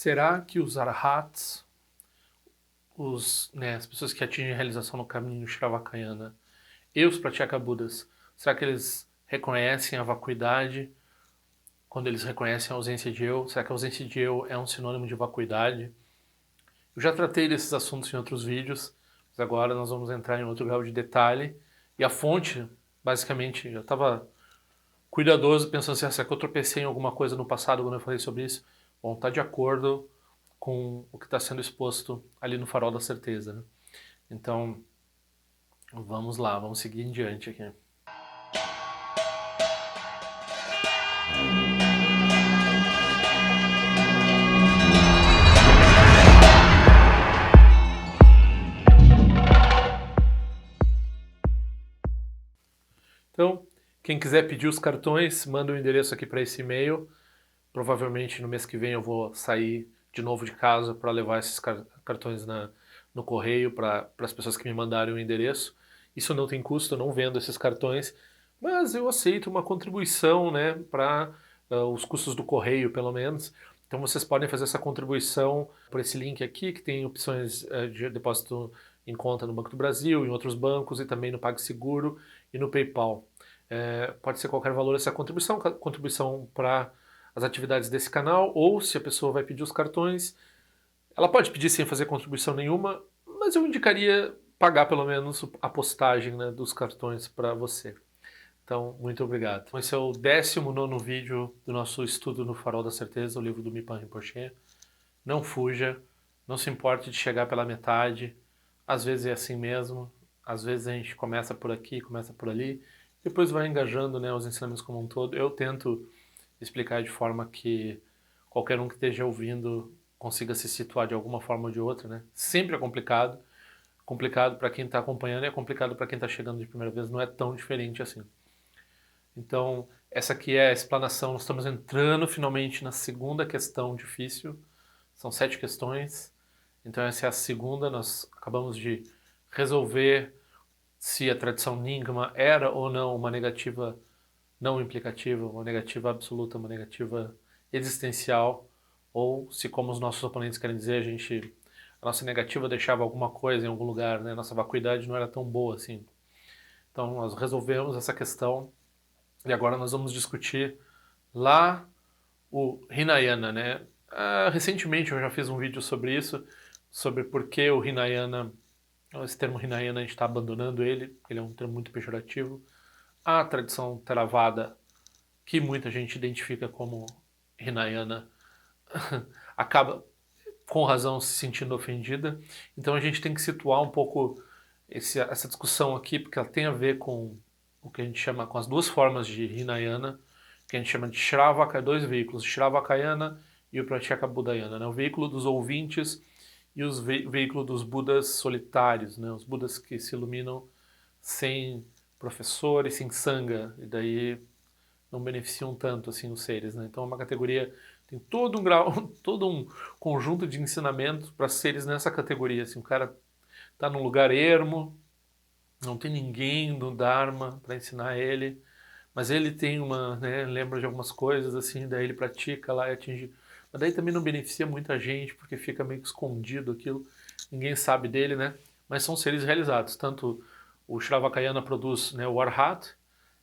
Será que os arhats, as pessoas que atingem a realização no caminho Shravakayana e os Pratyekabuddhas, será que eles reconhecem a vacuidade quando eles reconhecem a ausência de eu? Será que a ausência de eu é um sinônimo de vacuidade? Eu já tratei desses assuntos em outros vídeos, mas agora nós vamos entrar em outro grau de detalhe. E a fonte, basicamente, eu estava cuidadoso pensando assim, será que eu tropecei em alguma coisa no passado quando eu falei sobre isso? Bom, está de acordo com o que está sendo exposto ali no Farol da Certeza, né? Então, vamos lá, vamos seguir em diante aqui. Então, quem quiser pedir os cartões, manda o endereço aqui para esse e-mail. Provavelmente no mês que vem eu vou sair de novo de casa para levar esses cartões no correio para as pessoas que me mandarem o endereço. Isso não tem custo, eu não vendo esses cartões, mas eu aceito uma contribuição, né, para os custos do correio, pelo menos. Então vocês podem fazer essa contribuição por esse link aqui, que tem opções de depósito em conta no Banco do Brasil, em outros bancos e também no PagSeguro e no PayPal. Pode ser qualquer valor essa contribuição para as atividades desse canal, ou se a pessoa vai pedir os cartões, ela pode pedir sem fazer contribuição nenhuma, mas eu indicaria pagar pelo menos a postagem, né, dos cartões para você. Então, muito obrigado. Esse é o 19º vídeo do nosso estudo no Farol da Certeza, o livro do Mipan Rinpoche. Não fuja, não se importe de chegar pela metade, às vezes é assim mesmo, às vezes a gente começa por aqui, começa por ali, depois vai engajando, né, os ensinamentos como um todo. Eu tento explicar de forma que qualquer um que esteja ouvindo consiga se situar de alguma forma ou de outra, né? Sempre é complicado. Complicado para quem está acompanhando e é complicado para quem está chegando de primeira vez. Não é tão diferente assim. Então, essa aqui é a explanação. Nós estamos entrando finalmente na segunda questão difícil. São 7 questões. Então, essa é a segunda. Nós acabamos de resolver se a tradição Nyingma era ou não uma negativa não implicativa, uma negativa absoluta, uma negativa existencial, ou se, como os nossos oponentes querem dizer, a nossa negativa deixava alguma coisa em algum lugar, né? Nossa vacuidade não era tão boa assim. Então nós resolvemos essa questão e agora nós vamos discutir lá o Hinayana, né? Recentemente eu já fiz um vídeo sobre isso, sobre por que o Hinayana, esse termo Hinayana a gente está abandonando ele é um termo muito pejorativo. A tradição Theravada, que muita gente identifica como Hinayana, acaba com razão se sentindo ofendida. Então a gente tem que situar um pouco essa discussão aqui, porque ela tem a ver com o que a gente chama, com as duas formas de Hinayana, que a gente chama de Shravaka, 2 veículos, Shravakayana e o Pratyekabuddhayana, né? O veículo dos ouvintes e o veículo dos Budas solitários, né? Os Budas que se iluminam sem professor e sem sangha, e daí não beneficiam tanto assim os seres, né? Então é uma categoria, tem todo um grau, todo um conjunto de ensinamentos para seres nessa categoria. Assim, o cara está num lugar ermo, não tem ninguém do Dharma para ensinar ele, mas ele tem lembra de algumas coisas assim, daí ele pratica lá e atinge. Mas daí também não beneficia muita gente, porque fica meio que escondido aquilo, ninguém sabe dele, né? Mas são seres realizados, tanto o Shravakayana produz, né, o Arhat,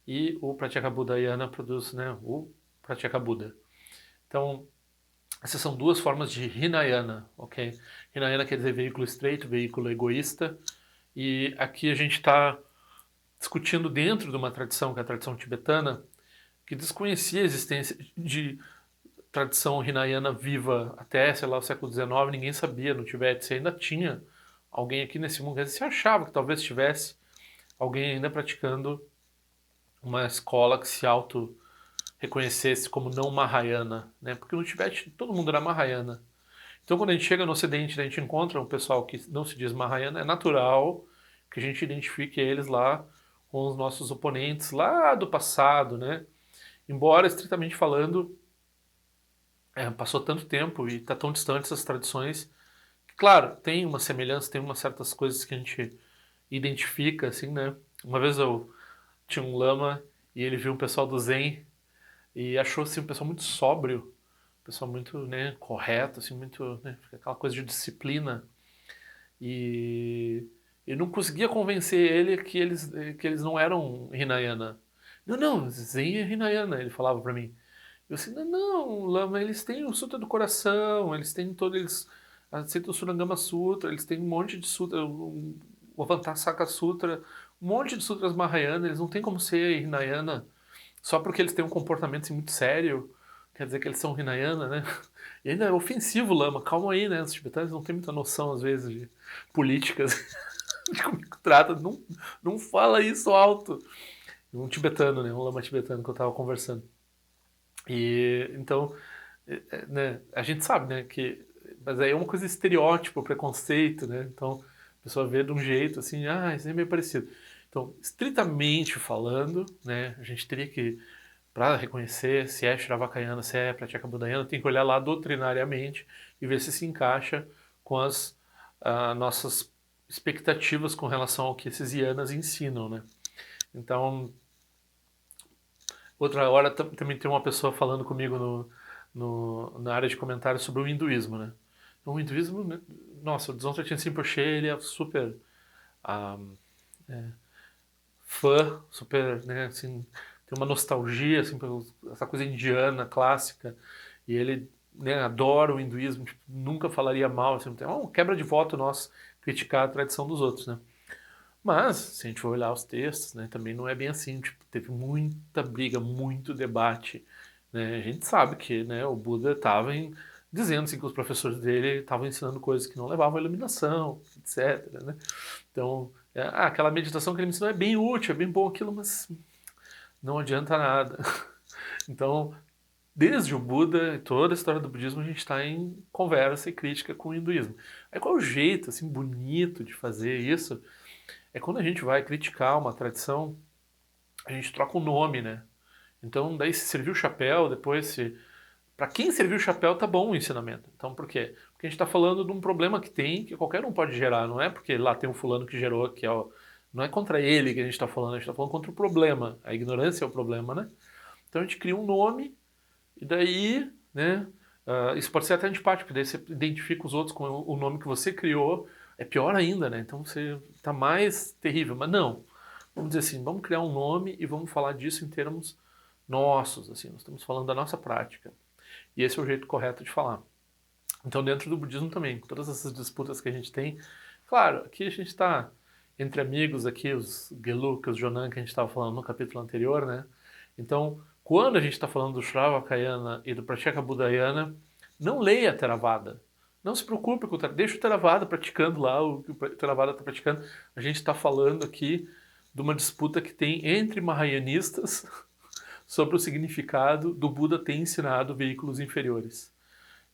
e o Pratyekabuddhayana produz, né, o Pratyekabuddha. Então, essas são duas formas de Hinayana, ok? Hinayana quer dizer veículo estreito, veículo egoísta, e aqui a gente está discutindo dentro de uma tradição, que é a tradição tibetana, que desconhecia a existência de tradição Hinayana viva até, sei lá, o século XIX, ninguém sabia no Tibete se ainda tinha alguém aqui nesse mundo, se achava que talvez tivesse alguém ainda praticando uma escola que se reconhecesse como não Mahayana, né? Porque no Tibete todo mundo era Mahayana. Então quando a gente chega no Ocidente, a gente encontra um pessoal que não se diz Mahayana, é natural que a gente identifique eles lá com os nossos oponentes lá do passado, né? Embora, estritamente falando, passou tanto tempo e está tão distante essas tradições, que, claro, tem uma semelhança, tem umas certas coisas que a gente identifica, assim, né? Uma vez eu tinha um lama e ele viu um pessoal do Zen e achou assim um pessoal muito sóbrio, pessoa muito, né, correta, assim, muito, né, aquela coisa de disciplina. E eu não conseguia convencer ele que eles não eram Hinayana. Não, não, Zen é Hinayana, ele falava para mim. Eu assim, não, não, Lama, eles têm o Sutra do Coração, eles têm todo, eles aceitam o Surangama Sutra, eles têm um monte de sutra, o Avantasaka Sutra, um monte de sutras Mahayana, eles não têm como ser Hinayana só porque eles têm um comportamento assim, muito sério, quer dizer que eles são Hinayana, né? E ainda é ofensivo, Lama, calma aí, né? Os tibetanos não têm muita noção, às vezes, de políticas, de como que trata, não, não fala isso alto. Um tibetano, né? Um lama tibetano que eu tava conversando. E então, né, a gente sabe, né, que mas aí é uma coisa estereótipo, preconceito, né? Então, a pessoa vê de um jeito assim, ah, isso é meio parecido. Então, estritamente falando, né, a gente teria que para reconhecer se é Shravakayana, se é Pratyekabudayana, tem que olhar lá doutrinariamente e ver se encaixa com as nossas expectativas com relação ao que esses yanas ensinam, né? Então, outra hora também tem uma pessoa falando comigo na área de comentários sobre o hinduísmo, né? O hinduísmo, né? Nossa, o Dzongchen Rinpoche, ele é super ah, fã, super, né, assim, tem uma nostalgia, assim, essa coisa indiana, clássica, e ele, né, adora o hinduísmo, tipo, nunca falaria mal, assim, é uma quebra de voto nosso criticar a tradição dos outros, né? Mas, se a gente for olhar os textos, né, também não é bem assim, tipo, teve muita briga, muito debate, né? A gente sabe que, né, o Buda estava dizendo assim, que os professores dele estavam ensinando coisas que não levavam à iluminação, etc, né? Então, aquela meditação que ele me ensinou é bem útil, é bem bom aquilo, mas não adianta nada. Então, desde o Buda e toda a história do budismo, a gente está em conversa e crítica com o hinduísmo. Aí qual é o jeito, assim, bonito de fazer isso? É quando a gente vai criticar uma tradição, a gente troca o nome, né? Então, daí se serviu o chapéu, depois se... Para quem serviu o chapéu, tá bom o ensinamento. Então, por quê? Porque a gente está falando de um problema que tem, que qualquer um pode gerar. Não é porque lá tem um fulano que gerou, que é o... Não é contra ele que a gente está falando, a gente está falando contra o problema. A ignorância é o problema, né? Então a gente cria um nome, e daí, né? Isso pode ser até antipático, porque daí você identifica os outros com o nome que você criou. É pior ainda, né? Então você está mais terrível. Mas não. Vamos dizer assim, vamos criar um nome e vamos falar disso em termos nossos, assim, nós estamos falando da nossa prática. E esse é o jeito correto de falar. Então, dentro do budismo também, todas essas disputas que a gente tem, claro, aqui a gente está entre amigos, aqui os Geluk, os Jonan, que a gente estava falando no capítulo anterior, né? Então, quando a gente está falando do Shravakayana e do Pratyekabudayana, não leia Theravada. Não se preocupe com o deixa o Theravada praticando lá, o que o Theravada está praticando. A gente está falando aqui de uma disputa que tem entre Mahayanistas sobre o significado do Buda ter ensinado veículos inferiores.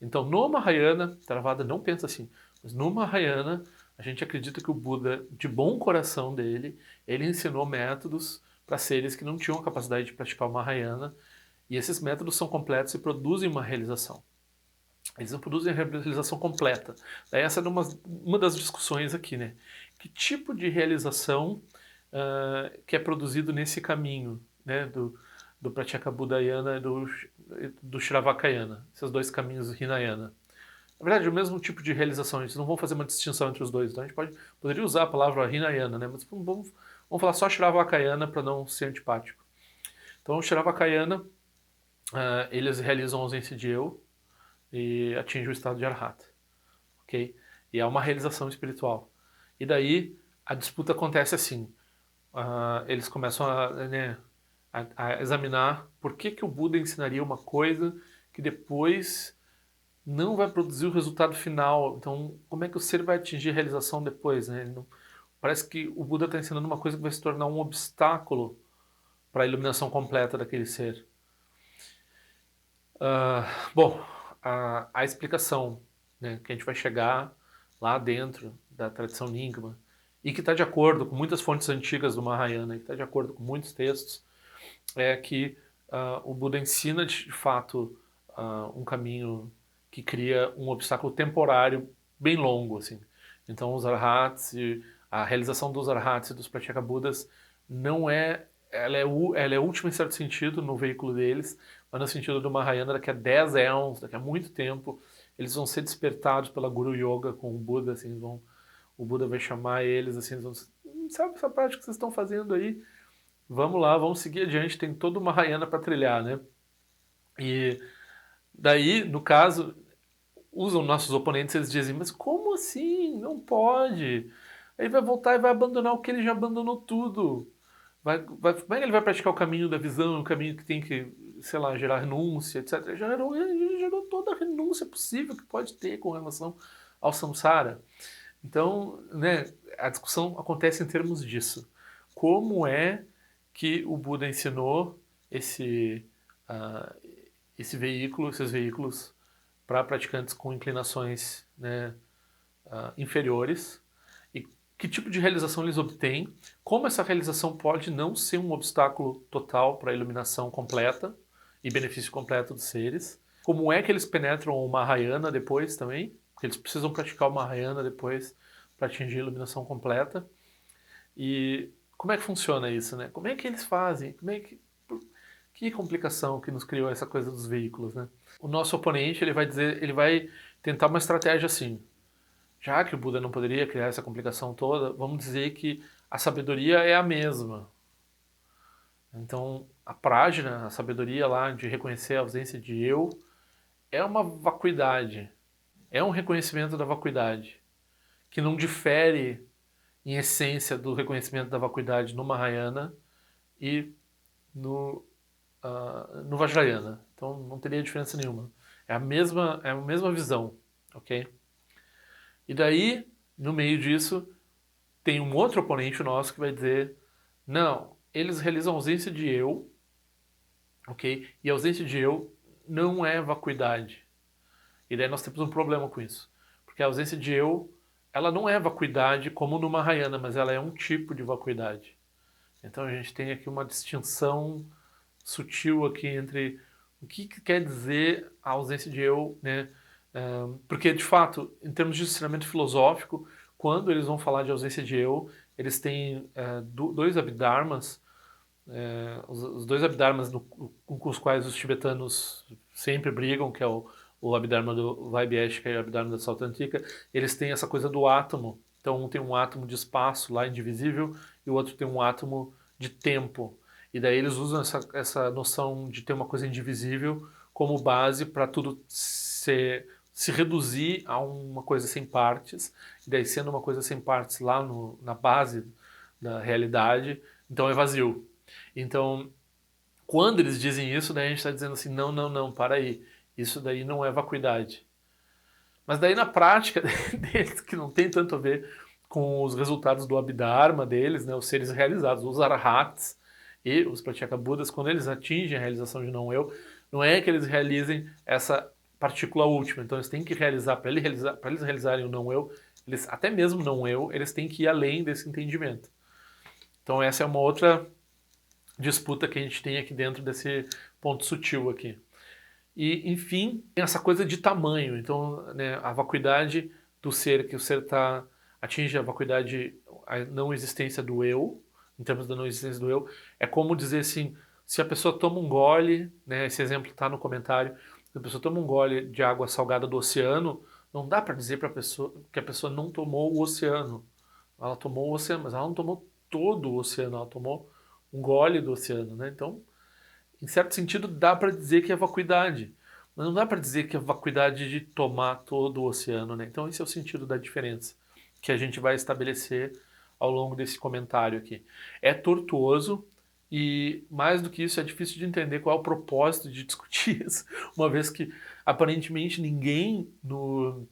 Então, no Mahayana, Theravada não pensa assim, mas no Mahayana, a gente acredita que o Buda, de bom coração dele, ele ensinou métodos para seres que não tinham a capacidade de praticar o Mahayana, e esses métodos são completos e produzem uma realização. Eles não produzem a realização completa. Daí essa é uma das discussões aqui, né? Que tipo de realização que é produzido nesse caminho, né? Do Pratyekabudayana e do Shravakayana, esses dois caminhos Hinayana. Na verdade, é o mesmo tipo de realização, a gente não vamos fazer uma distinção entre os dois, então a gente poderia usar a palavra Hinayana, né? Mas vamos falar só Shravakayana para não ser antipático. Então, o Shravakayana, eles realizam a ausência de eu e atingem o estado de Arhata, ok? E é uma realização espiritual. E daí, a disputa acontece assim, eles começam né, a examinar por que o Buda ensinaria uma coisa que depois não vai produzir o resultado final. Então, como é que o ser vai atingir a realização depois? Né? Parece que o Buda está ensinando uma coisa que vai se tornar um obstáculo para a iluminação completa daquele ser. Bom, a explicação, né, que a gente vai chegar lá dentro da tradição Nyingma e que está de acordo com muitas fontes antigas do Mahayana, que está de acordo com muitos textos, é que o Buda ensina de fato um caminho que cria um obstáculo temporário bem longo, assim. Então os arhats, a realização dos arhats e dos pratyekabuddhas não é ela é última em certo sentido no veículo deles, mas no sentido do Mahayana, daqui a 10 éons, daqui a muito tempo, eles vão ser despertados pela Guru Yoga com o Buda, assim, o Buda vai chamar eles, assim, eles vão dizer, sabe essa prática que vocês estão fazendo aí? Vamos lá, vamos seguir adiante, tem todo o Mahayana para trilhar, né? E daí, no caso, usam nossos oponentes, eles dizem, mas como assim? Não pode. Aí vai voltar e vai abandonar o que ele já abandonou tudo. Como é que ele vai praticar o caminho da visão, o caminho que tem que, sei lá, gerar renúncia, etc. Ele gerou toda a renúncia possível que pode ter com relação ao samsara. Então, né, a discussão acontece em termos disso. Como é que o Buda ensinou uh, esses veículos para praticantes com inclinações, né, inferiores, e que tipo de realização eles obtêm, como essa realização pode não ser um obstáculo total para a iluminação completa e benefício completo dos seres, como é que eles penetram o Mahayana depois também, porque eles precisam praticar o Mahayana depois para atingir a iluminação completa, e como é que funciona isso, né? Como é que eles fazem? Que complicação que nos criou essa coisa dos veículos, né? O nosso oponente, ele vai tentar uma estratégia assim. Já que o Buda não poderia criar essa complicação toda, vamos dizer que a sabedoria é a mesma. Então, a prajna, a sabedoria lá de reconhecer a ausência de eu, é uma vacuidade. É um reconhecimento da vacuidade, que não difere em essência do reconhecimento da vacuidade no Mahayana e no Vajrayana. Então não teria diferença nenhuma. É a mesma visão, ok? E daí, no meio disso, tem um outro oponente nosso que vai dizer, não, eles realizam ausência de eu, ok? E a ausência de eu não é vacuidade. E daí nós temos um problema com isso. Porque a ausência de eu, ela não é vacuidade como no Mahayana, mas ela é um tipo de vacuidade. Então a gente tem aqui uma distinção sutil aqui entre o que quer dizer a ausência de eu, né? Porque, de fato, em termos de ensinamento filosófico, quando eles vão falar de ausência de eu, eles têm dois abhidharmas, os dois abhidharmas com os quais os tibetanos sempre brigam, que é o abhidharma do Vaibhashika e o abhidharma da Sautantrika, eles têm essa coisa do átomo. Então, um tem um átomo de espaço lá, indivisível, e o outro tem um átomo de tempo. E daí eles usam essa noção de ter uma coisa indivisível como base para tudo se reduzir a uma coisa sem partes. E daí, sendo uma coisa sem partes lá na base da realidade, então é vazio. Então, quando eles dizem isso, daí a gente está dizendo assim, não, não, não, para aí. Isso daí não é vacuidade. Mas daí na prática deles, que não tem tanto a ver com os resultados do Abhidharma deles, né, os seres realizados, os Arhats e os Pratyekabuddhas, quando eles atingem a realização de não-eu, não é que eles realizem essa partícula última. Então eles têm que realizar, para eles realizarem o não-eu, até mesmo não-eu, eles têm que ir além desse entendimento. Então essa é uma outra disputa que a gente tem aqui dentro desse ponto sutil aqui. E, enfim, tem essa coisa de tamanho. Então, né, a vacuidade do ser, que o ser atinge a vacuidade, a não existência do eu, em termos da não existência do eu, é como dizer assim, se a pessoa toma um gole, né, esse exemplo está no comentário, se a pessoa toma um gole de água salgada do oceano, não dá para dizer para a pessoa que a pessoa não tomou o oceano. Ela tomou o oceano, mas ela não tomou todo o oceano, ela tomou um gole do oceano, né? Então, em certo sentido, dá para dizer que é vacuidade, mas não dá para dizer que é vacuidade de tomar todo o oceano, né? Então esse é o sentido da diferença que a gente vai estabelecer ao longo desse comentário aqui. É tortuoso e, mais do que isso, é difícil de entender qual é o propósito de discutir isso, uma vez que aparentemente ninguém no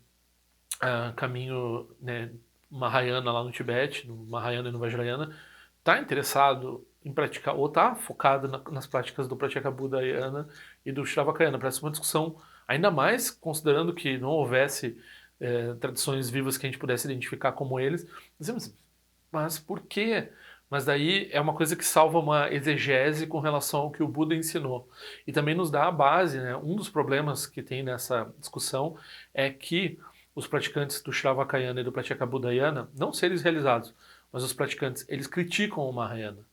caminho, né, Mahayana lá no Tibete, no Mahayana e no Vajrayana, está interessado em praticar, ou está focado nas práticas do Pratyekabuddhayana e do Shravakayana. Parece uma discussão, ainda mais considerando que não houvesse tradições vivas que a gente pudesse identificar como eles. Dizemos, mas por quê? Mas daí é uma coisa que salva uma exegese com relação ao que o Buda ensinou. E também nos dá a base, né? Um dos problemas que tem nessa discussão é que os praticantes do Shravakayana e do Pratyekabuddhayana, não seres realizados, mas os praticantes, eles criticam o Mahayana.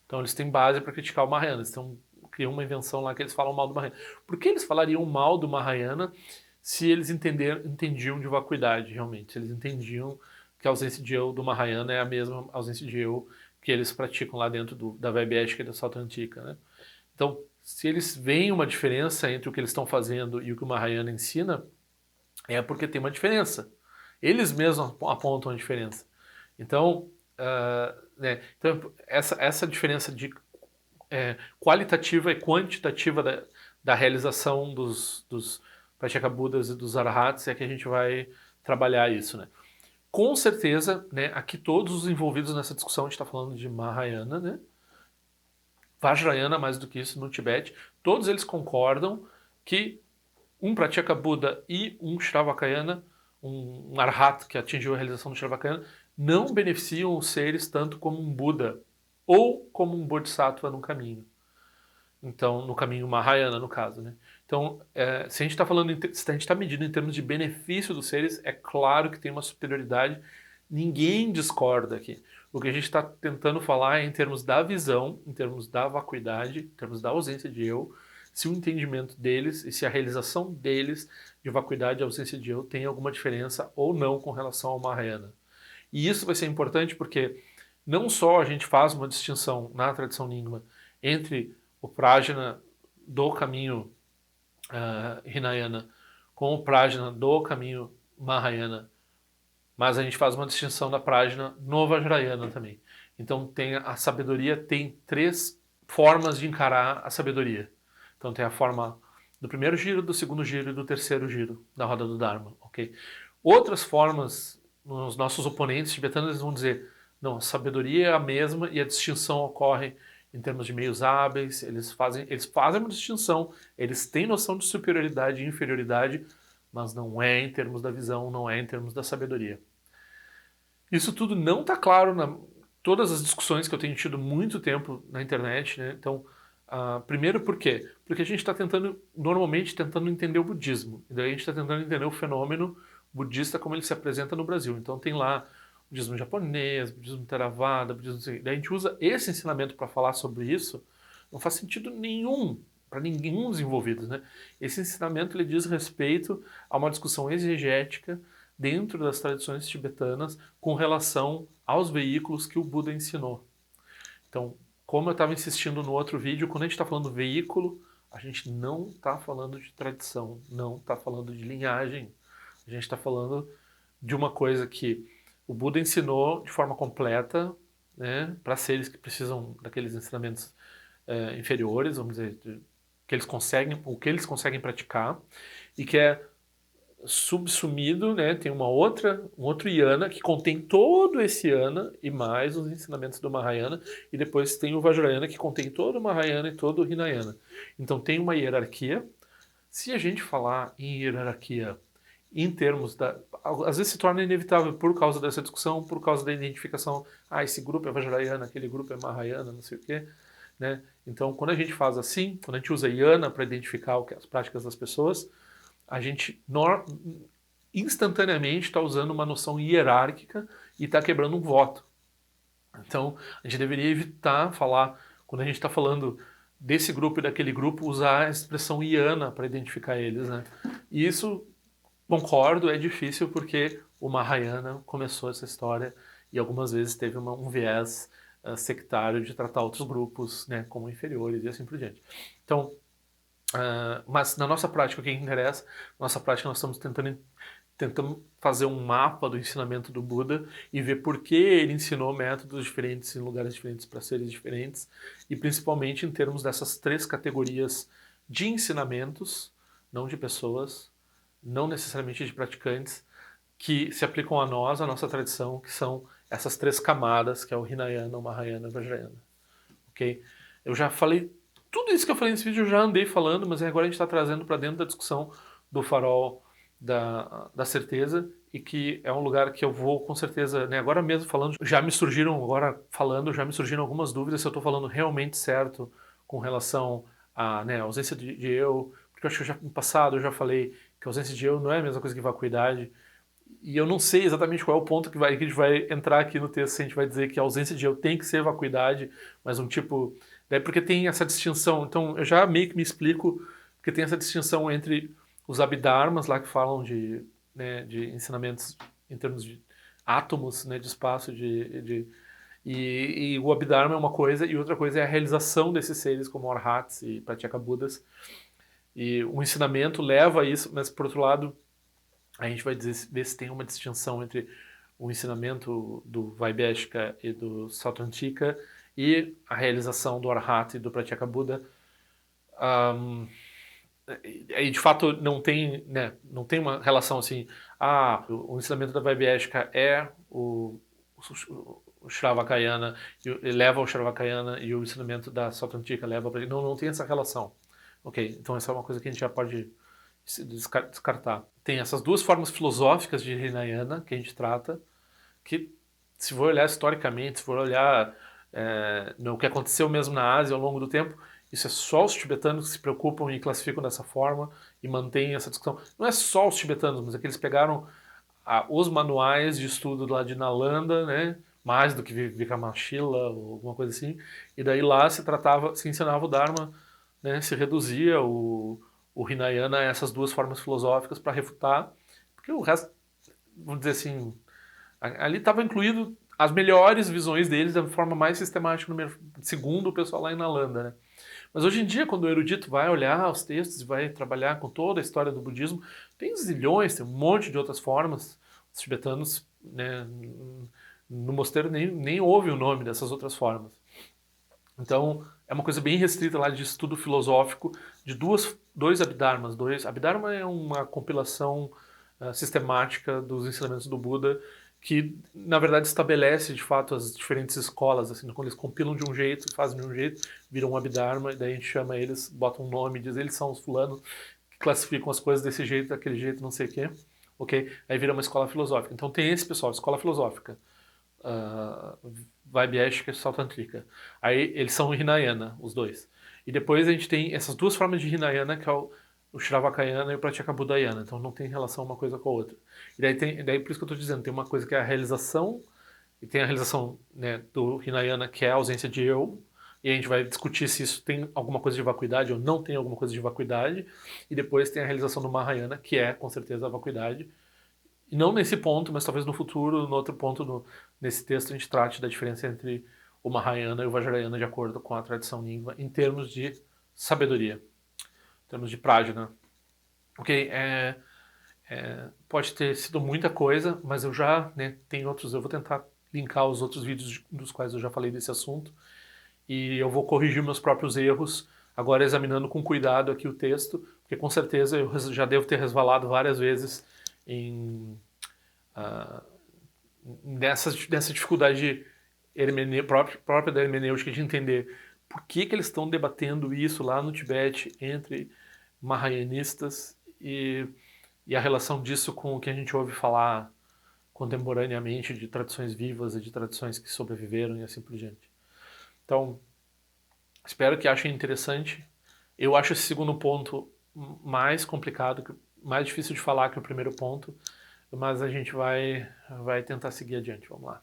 Então eles têm base para criticar o Mahayana, eles estão criam uma invenção lá que eles falam mal do Mahayana. Por que eles falariam mal do Mahayana se eles entendiam de vacuidade, realmente? Se eles entendiam que a ausência de eu do Mahayana é a mesma ausência de eu que eles praticam lá dentro da vibe ética e da Sautrantika, né? Então, se eles veem uma diferença entre o que eles estão fazendo e o que o Mahayana ensina, é porque tem uma diferença. Eles mesmos apontam a diferença. Então, né, então essa diferença de qualitativa e quantitativa da realização dos Pratyekabuddhas e dos Arhats é que a gente vai trabalhar isso, né? Com certeza, né, aqui todos os envolvidos nessa discussão, a gente está falando de Mahayana, né? Vajrayana, mais do que isso, no Tibete, todos eles concordam que um Pratyekabuddha e um Shravakayana, um Arhat que atingiu a realização do Shravakayana, não beneficiam os seres tanto como um Buda ou como um Bodhisattva no caminho. Então, no caminho Mahayana, no caso, né? Então, se a gente está falando, se a gente está medindo em termos de benefício dos seres, é claro que tem uma superioridade. Ninguém discorda aqui. O que a gente está tentando falar é em termos da visão, em termos da vacuidade, em termos da ausência de eu, se o entendimento deles e se a realização deles de vacuidade e ausência de eu tem alguma diferença ou não com relação ao Mahayana. E isso vai ser importante porque não só a gente faz uma distinção na tradição Nyingma entre o Prajna do caminho Hinayana com o Prajna do caminho Mahayana, mas a gente faz uma distinção da Prajna no Vajrayana também. Então a sabedoria tem 3 formas de encarar a sabedoria. Então tem a forma do primeiro giro, do segundo giro e do terceiro giro da roda do Dharma, ok? Outras formas, os nossos oponentes tibetanos eles vão dizer, não, a sabedoria é a mesma e a distinção ocorre em termos de meios hábeis, eles fazem uma distinção, eles têm noção de superioridade e inferioridade, mas não é em termos da visão, não é em termos da sabedoria. Isso tudo não está claro na todas as discussões que eu tenho tido muito tempo na internet, né? Então, primeiro por quê? Porque a gente está normalmente tentando entender o budismo, e daí a gente está tentando entender o fenômeno budista como ele se apresenta no Brasil. Então tem lá budismo japonês, budismo Theravada, budismo... Daí a gente usa esse ensinamento para falar sobre isso, não faz sentido nenhum para nenhum dos envolvidos, né? Esse ensinamento ele diz respeito a uma discussão exegética dentro das tradições tibetanas com relação aos veículos que o Buda ensinou. Então, como eu estava insistindo no outro vídeo, quando a gente está falando veículo, a gente não está falando de tradição, não está falando de linhagem. A gente está falando de uma coisa que o Buda ensinou de forma completa, né, para seres que precisam daqueles ensinamentos inferiores, vamos dizer, que eles conseguem, o que eles conseguem praticar, e que é subsumido, né, tem um outro yana que contém todo esse yana e mais os ensinamentos do Mahayana, e depois tem o Vajrayana que contém todo o Mahayana e todo o Hinayana. Então tem uma hierarquia. Se a gente falar em hierarquia em termos da... Às vezes se torna inevitável por causa dessa discussão, por causa da identificação, esse grupo é Vajrayana, aquele grupo é Mahayana, não sei o quê, né? Então quando a gente faz assim, quando a gente usa yana para identificar as práticas das pessoas, a gente instantaneamente está usando uma noção hierárquica e está quebrando um voto. Então, a gente deveria evitar falar, quando a gente está falando desse grupo e daquele grupo, usar a expressão yana para identificar eles, né? E isso, concordo, é difícil porque o Mahayana começou essa história e algumas vezes teve um viés sectário de tratar outros grupos, né, como inferiores e assim por diante. Então, mas na nossa prática, o que interessa, na nossa prática nós estamos tentando fazer um mapa do ensinamento do Buda e ver por que ele ensinou métodos diferentes em lugares diferentes para seres diferentes e principalmente em termos dessas 3 categorias de ensinamentos, não de pessoas, não necessariamente de praticantes, que se aplicam a nós, a nossa tradição, que são essas 3 camadas, que é o Hinayana, o Mahayana e o Vajrayana. Ok? Eu já falei tudo isso que eu falei nesse vídeo, eu já andei falando, mas agora a gente está trazendo para dentro da discussão do farol da certeza e que é um lugar que eu vou com certeza, né, agora mesmo falando, já me surgiram algumas dúvidas se eu estou falando realmente certo com relação à, né, ausência de eu, porque eu acho que no passado eu já falei que a ausência de eu não é a mesma coisa que vacuidade, e eu não sei exatamente qual é o ponto que a gente vai entrar aqui no texto, se a gente vai dizer que a ausência de eu tem que ser vacuidade, mas um tipo Daí porque tem essa distinção, então eu já meio que me explico, porque tem essa distinção entre os Abhidharmas lá que falam de, né, de ensinamentos em termos de átomos, né, de espaço, e o Abhidharma é uma coisa, e outra coisa é a realização desses seres como Arhats e Pratyekabuddhas. E o ensinamento leva a isso, mas por outro lado, a gente vai ver se tem uma distinção entre o ensinamento do Vaibhashika e do Sautrantika e a realização do Arhat e do Pratyekabuddha. E de fato não tem, né, não tem uma relação assim, o ensinamento da Vaibhashika é o Shravakayana, e leva ao Shravakayana, e o ensinamento da Sautrantika leva para... Não tem essa relação. Ok, então essa é uma coisa que a gente já pode descartar. Tem essas duas formas filosóficas de Hinayana que a gente trata, que se for olhar historicamente, se for olhar no que aconteceu mesmo na Ásia ao longo do tempo, isso é só os tibetanos que se preocupam e classificam dessa forma e mantêm essa discussão. Não é só os tibetanos, mas é que eles pegaram os manuais de estudo lá de Nalanda, né, mais do que Vikramashtila ou alguma coisa assim, e daí lá se ensinava o Dharma, né, se reduzia o Hinayana a essas duas formas filosóficas para refutar, porque o resto, vamos dizer assim, ali estava incluído as melhores visões deles da forma mais sistemática, segundo o pessoal lá em Nalanda, né. Mas hoje em dia, quando o erudito vai olhar os textos e vai trabalhar com toda a história do budismo, tem zilhões, tem um monte de outras formas. Os tibetanos, né, no mosteiro nem ouve o nome dessas outras formas. Então, é uma coisa bem restrita lá de estudo filosófico de dois Abhidharmas. Abhidharma é uma compilação sistemática dos ensinamentos do Buda que, na verdade, estabelece, de fato, as diferentes escolas, assim, quando eles compilam de um jeito, fazem de um jeito, viram um Abhidharma, e daí a gente chama eles, bota um nome, diz eles são os fulanos que classificam as coisas desse jeito, daquele jeito, não sei o quê, ok? Aí vira uma escola filosófica. Então tem esse pessoal, escola filosófica, Vaibhashika e Sautrantika. Aí eles são Hinayana, os dois. E depois a gente tem essas duas formas de Hinayana, que é o Shravakayana e o Pratyekabuddhayana, então não tem relação uma coisa com a outra. E daí por isso que eu estou dizendo, tem uma coisa que é a realização, e tem a realização, né, do Hinayana, que é a ausência de eu, e a gente vai discutir se isso tem alguma coisa de vacuidade ou não tem alguma coisa de vacuidade, e depois tem a realização do Mahayana, que é com certeza a vacuidade. E não nesse ponto, mas talvez no futuro, no outro ponto, nesse texto, a gente trate da diferença entre o Mahayana e o Vajrayana de acordo com a tradição Nyingma, em termos de sabedoria, em termos de prajna. Ok, pode ter sido muita coisa, mas eu já, né, tem outros, eu vou tentar linkar os outros vídeos dos quais eu já falei desse assunto, e eu vou corrigir meus próprios erros, agora examinando com cuidado aqui o texto, porque com certeza eu já devo ter resvalado várias vezes nessa dificuldade própria da hermenêutica de entender por que eles estão debatendo isso lá no Tibete entre Mahayanistas e a relação disso com o que a gente ouve falar contemporaneamente de tradições vivas e de tradições que sobreviveram e assim por diante. Então, espero que achem interessante. Eu acho esse segundo ponto mais complicado, mais difícil de falar que o primeiro ponto, mas a gente vai tentar seguir adiante. Vamos lá.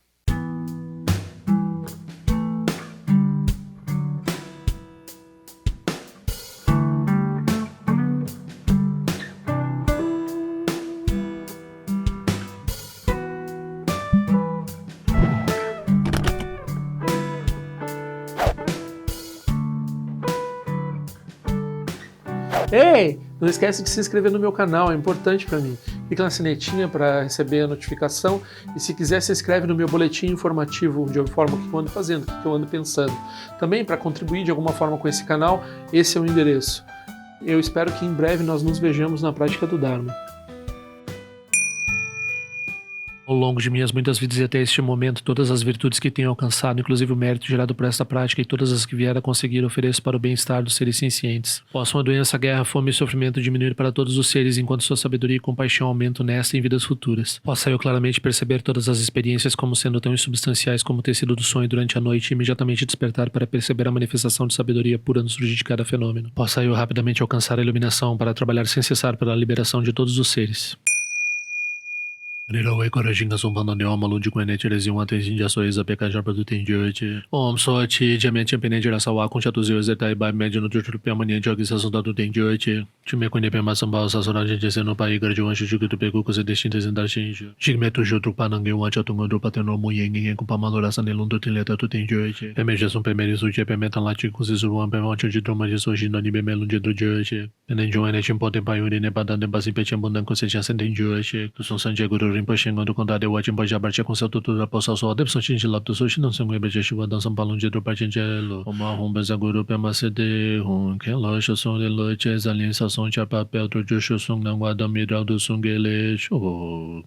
Ei, não esquece de se inscrever no meu canal, é importante para mim. Clica na sinetinha para receber a notificação e se quiser se inscreve no meu boletim informativo de forma que eu ando fazendo, o que eu ando pensando. Também para contribuir de alguma forma com esse canal, esse é o endereço. Eu espero que em breve nós nos vejamos na prática do Dharma. Ao longo de minhas muitas vidas e até este momento, todas as virtudes que tenho alcançado, inclusive o mérito gerado por esta prática e todas as que vier a conseguir, ofereço para o bem-estar dos seres sencientes. Possam a doença, a guerra, a fome e o sofrimento diminuir para todos os seres, enquanto sua sabedoria e compaixão aumentam nesta e em vidas futuras. Possa eu claramente perceber todas as experiências como sendo tão insubstanciais como o tecido do sonho durante a noite e imediatamente despertar para perceber a manifestação de sabedoria pura no surgir de cada fenômeno. Possa eu rapidamente alcançar a iluminação para trabalhar sem cessar pela liberação de todos os seres. Nirawe Korajinga Sumpana de Oma Ludi Quene Terezinho Atenzinha de Ações a Peca Japa do Tendiante. Om Sorte, Diamante Penente da Sawa, Concha dos Zeus, Etai Bai, Médio no Tutu Permanente, Organização da do Tendiante. Time Quene Pema Samba, Sassoragem de Seno Pai, Gardião Chico do Pegu, Coisa Destintas em Dashinjo. Chigmeto Joto Panangue, um Achatunga do Pateno Moyeng, com Pamalora Sanelun do Tileta do Tendiante. Pemejação Pemerizo, Pemetan Latico, Zizuan, Pemonte de Troma de Sojino, Nibemelun de Dujante. Penenjo Enetim Potem Paiuri, Nebadan, Basi Pechambundan, Conceição Sentendiante. Que são Santiago do Rinpoche, do Condado, o Atim Pajabar, com seu tutor da Poça Só, Depson Chinchila, do Sushi, não são Weber, Chuva, Dançam Palunde do Pachingelo, uma rumba Zaguru, Pemacede, que loja são de lojas, aliança são de papel, do Joshua Sung, não guarda midral do Sungele, show.